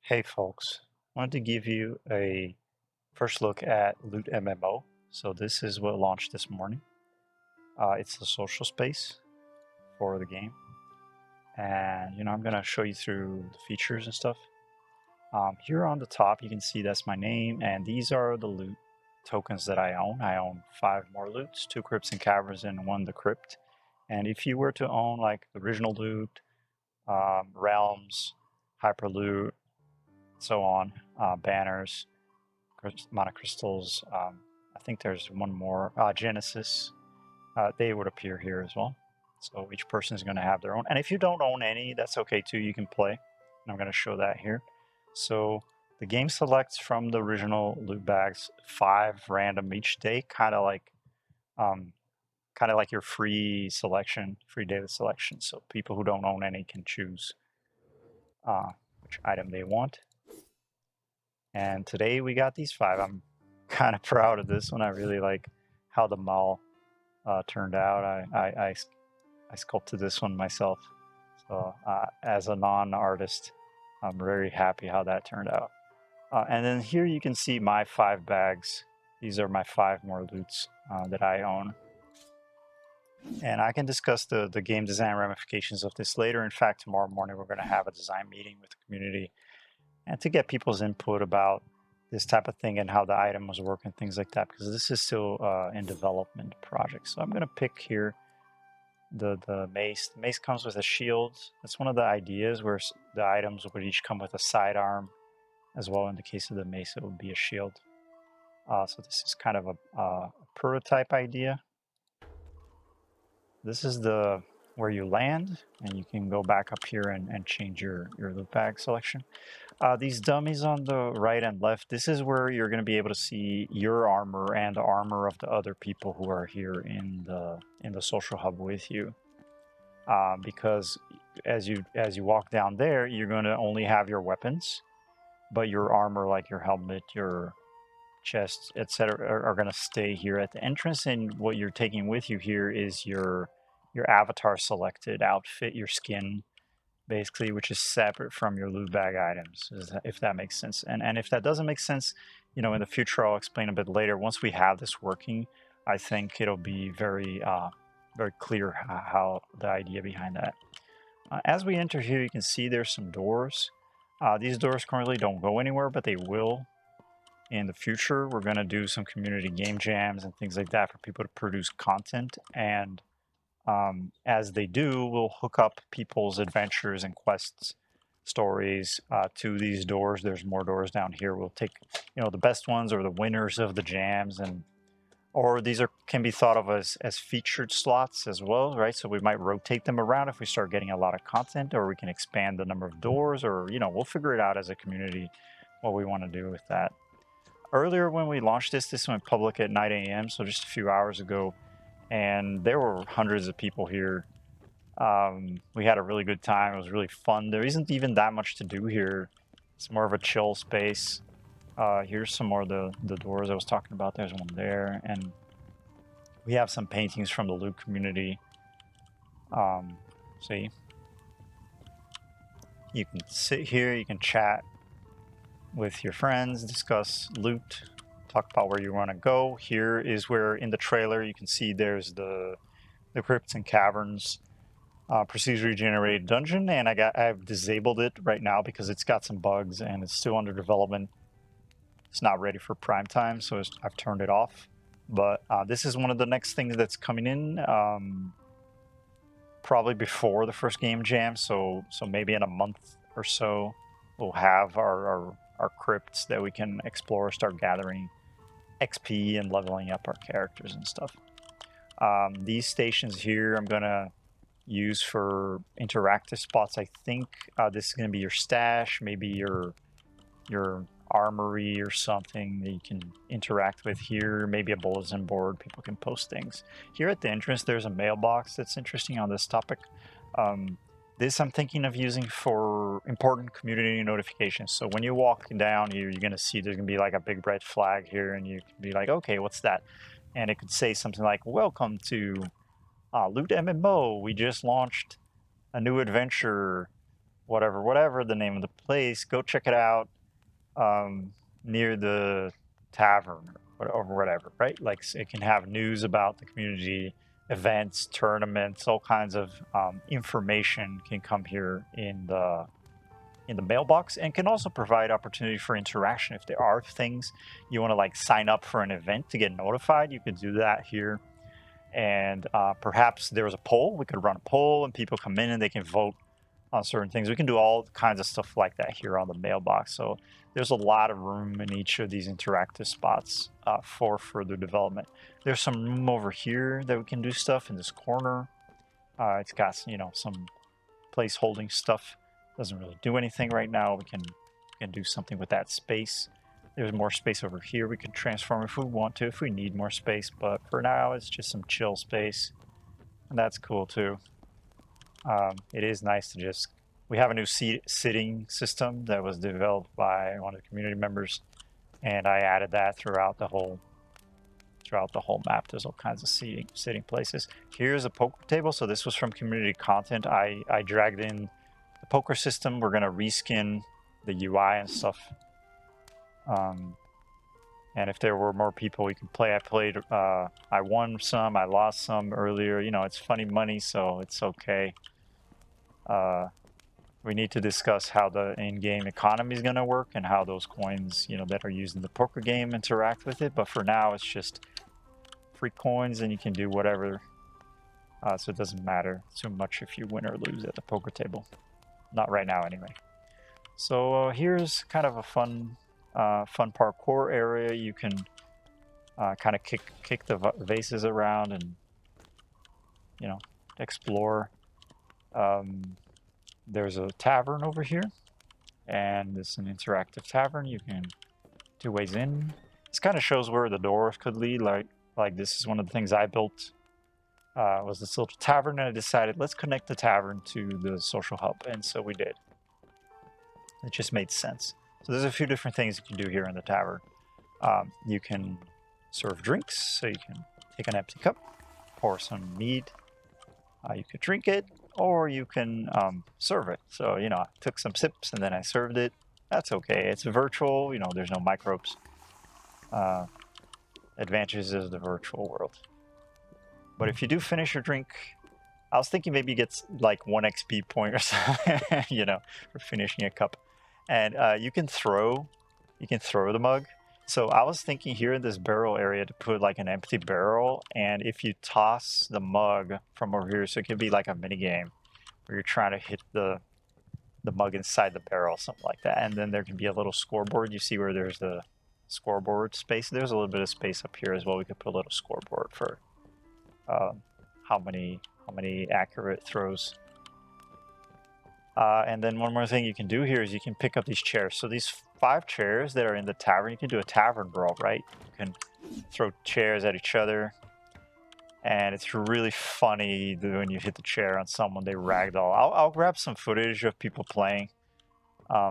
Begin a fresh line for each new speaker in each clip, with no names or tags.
Hey folks, wanted to give you a first look at Loot MMO. So this is what launched this morning. It's the social space for the game, and I'm gonna show you through the features and stuff. Here on the top, you can see that's my name, and these are the loot tokens that I own. I own 5 more loots, 2 crypts and caverns, and 1 the crypt. And if you were to own like the original loot, realms, hyper loot, so on, banners, monocrystals. I think there's one more, Genesis. They would appear here as well. So each person is going to have their own. And if you don't own any, that's okay too. You can play. And I'm going to show that here. So the game selects from the original loot bags 5 random each day, um, kind of like your free selection, free data selection. So people who don't own any can choose which item they want. And today we got these 5. I'm kind of proud of this one. I really like how the mall turned out. I sculpted this one myself. So as a non-artist, I'm very happy how that turned out. And then here you can see my 5 bags. These are my 5 more loots that I own. And I can discuss the game design ramifications of this later. In fact, tomorrow morning we're going to have a design meeting with the community and to get people's input about this type of thing and how the items work and things like that, because this is still in development project. So I'm going to pick here the mace. The mace comes with a shield. That's one of the ideas where the items would each come with a sidearm as well. In the case of the mace, it would be a shield. So this is kind of a prototype idea. This is where you land, and you can go back up here and change your loot bag selection. These dummies on the right and left, this is where you're going to be able to see your armor and the armor of the other people who are here in the social hub with you. Because as you walk down there, you're going to only have your weapons, but your armor, like your helmet, your chest, etc., are going to stay here at the entrance. And what you're taking with you here is your avatar selected outfit, your skin, basically, which is separate from your loot bag items, if that makes sense. And if that doesn't make sense, in the future, I'll explain a bit later. Once we have this working, I think it'll be very clear how the idea behind that. As we enter here, you can see there's some doors. These doors currently don't go anywhere, but they will in the future. We're going to do some community game jams and things like that for people to produce content, and as they do, we'll hook up people's adventures and quests stories to these doors. There's more doors down here. We'll take, the best ones or the winners of the jams, or these can be thought of as featured slots as well, right? So we might rotate them around if we start getting a lot of content, or we can expand the number of doors, or we'll figure it out as a community what we want to do with that. Earlier when we launched this went public at 9 a.m., so just a few hours ago, and there were hundreds of people here. We had a really good time. It was really fun. There isn't even that much to do here. It's more of a chill space. Here's some more of the doors I was talking about. There's one there, and we have some paintings from the loot community. See, you can sit here, you can chat with your friends, discuss loot, talk about where you want to go. Here is where in the trailer you can see there's the crypts and caverns procedurally generated dungeon, and I've disabled it right now because it's got some bugs and it's still under development. It's not ready for prime time, so I've turned it off. But this is one of the next things that's coming in, probably before the first game jam. So maybe in a month or so, we'll have our crypts that we can explore, start gathering XP and leveling up our characters and stuff. These stations here I'm gonna use for interactive spots. I think this is gonna be your stash, maybe your armory or something that you can interact with here, maybe a bulletin board, people can post things. Here at the entrance there's a mailbox that's interesting on this topic. This I'm thinking of using for important community notifications. So when you walk down here, you're going to see there's going to be like a big red flag here, and you can be like, okay, what's that? And it could say something like, welcome to Loot MMO. We just launched a new adventure. whatever the name of the place, go check it out near the tavern or whatever, right? Like it can have news about the community, events, tournaments, all kinds of information can come here in the mailbox, and can also provide opportunity for interaction. If there are things you want to like sign up for an event to get notified, you could do that here. And perhaps there was a poll, we could run a poll and people come in and they can vote on certain things. We can do all kinds of stuff like that here on the mailbox. So there's a lot of room in each of these interactive spots for further development. There's some room over here that we can do stuff in this corner. It's got, you know, some place holding stuff. Doesn't really do anything right now. We can do something with that space. There's more space over here we can transform if we want to, if we need more space, but for now it's just some chill space, and that's cool too. It is nice to just, we have a new sitting system that was developed by one of the community members, and I added that throughout the whole map. There's all kinds of sitting places. Here's a poker table. So this was from community content. I dragged in the poker system. We're gonna reskin the UI and stuff. And if there were more people we could play, I won some, I lost some earlier. You know, it's funny money, so it's okay. We need to discuss how the in-game economy is going to work and how those coins, you know, that are used in the poker game interact with it. But for now, it's just free coins, and you can do whatever. So it doesn't matter too much if you win or lose at the poker table. Not right now, anyway. So here's kind of a fun parkour area. You can kind of kick the vases around and, you know, explore. There's a tavern over here, and it's an interactive tavern. You can two ways in. This kind of shows where the doors could lead. Like this is one of the things I built. Was this little tavern, and I decided let's connect the tavern to the social hub, and so we did. It just made sense. So there's a few different things you can do here in the tavern. You can serve drinks, so you can take an empty cup, pour some mead. You could drink it, or you can serve it. So, you know, I took some sips and then I served it. That's okay. It's virtual, you know, there's no microbes. Advantages of the virtual world. But if you do finish your drink, I was thinking maybe you get like 1 XP point or something, you know, for finishing a cup. And you can throw the mug. So I was thinking here in this barrel area to put like an empty barrel, and if you toss the mug from over here, so it could be like a mini game where you're trying to hit the mug inside the barrel, something like that. And then there can be a little scoreboard. You see where there's the scoreboard space? There's a little bit of space up here as well. We could put a little scoreboard for how many accurate throws. And then one more thing you can do here is you can pick up these chairs. So these 5 chairs that are in the tavern, you can do a tavern brawl, right? You can throw chairs at each other, and it's really funny when you hit the chair on someone, they ragdoll. I'll grab some footage of people playing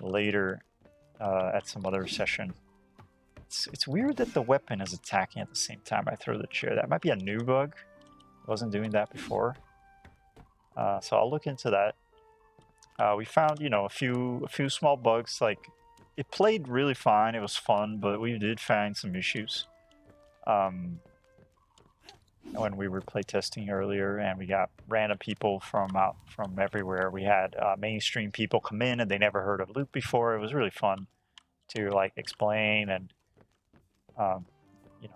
later at some other session. It's weird that the weapon is attacking at the same time I throw the chair. That might be a new bug. I wasn't doing that before. So I'll look into that. We found, you know, a few small bugs. Like, it played really fine. It was fun, but we did find some issues when we were playtesting earlier, and we got random people from everywhere. We had mainstream people come in, and they never heard of loot before. It was really fun to like explain, and you know,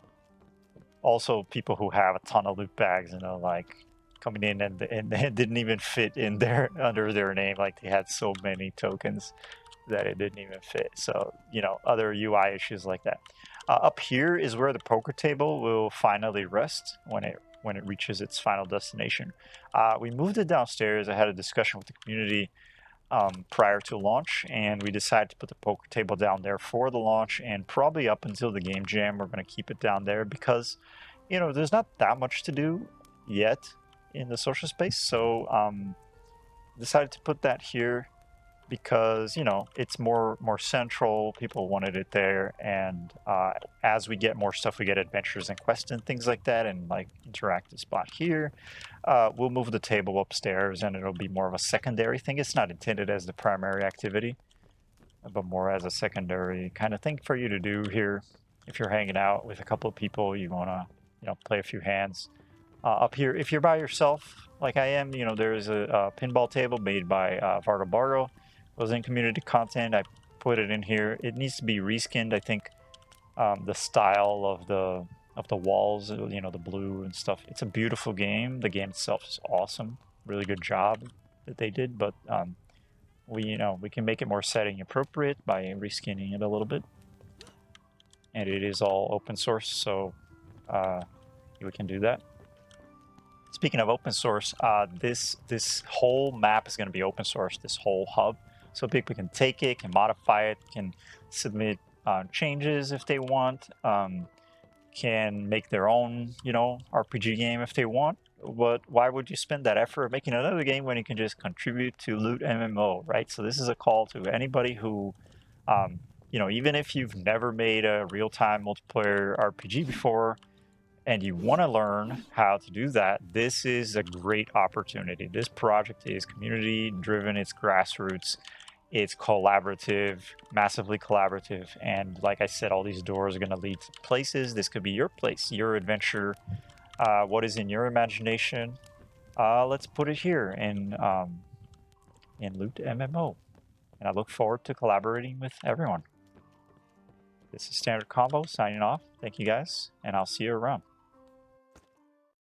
also people who have a ton of loot bags, you know, like coming in and it didn't even fit in there under their name. Like, they had so many tokens that it didn't even fit. So, you know, other UI issues like that. Up here is where the poker table will finally rest when it reaches its final destination. We moved it downstairs. I had a discussion with the community prior to launch, and we decided to put the poker table down there for the launch, and probably up until the game jam we're going to keep it down there because, you know, there's not that much to do yet in the social space. So decided to put that here. because, you know, it's more central. People wanted it there, and as we get more stuff, we get adventures and quests and things like that, and like interactive spot here. We'll move the table upstairs, and it'll be more of a secondary thing. It's not intended as the primary activity, but more as a secondary kind of thing for you to do here. If you're hanging out with a couple of people, you want to, you know, play a few hands. Up here, if you're by yourself, like I am, you know, there's a pinball table made by Vardo Bardo. It was in community content. I put it in here. It needs to be reskinned. I think the style of the walls, you know, the blue and stuff. It's a beautiful game. The game itself is awesome. Really good job that they did, but we can make it more setting appropriate by reskinning it a little bit. And it is all open source, so we can do that. Speaking of open source, this whole map is going to be open source, this whole hub. So people can take it, can modify it, can submit changes if they want, can make their own, you know, RPG game if they want. But why would you spend that effort making another game when you can just contribute to Loot MMO, right? So this is a call to anybody who, you know, even if you've never made a real-time multiplayer RPG before, and you want to learn how to do that, this is a great opportunity. This project is community driven, it's grassroots, it's collaborative, massively collaborative. And like I said, all these doors are going to lead to places. This could be your place, your adventure. What is in your imagination? Let's put it here in Loot MMO. And I look forward to collaborating with everyone. This is Standard Combo signing off. Thank you guys, and I'll see you around.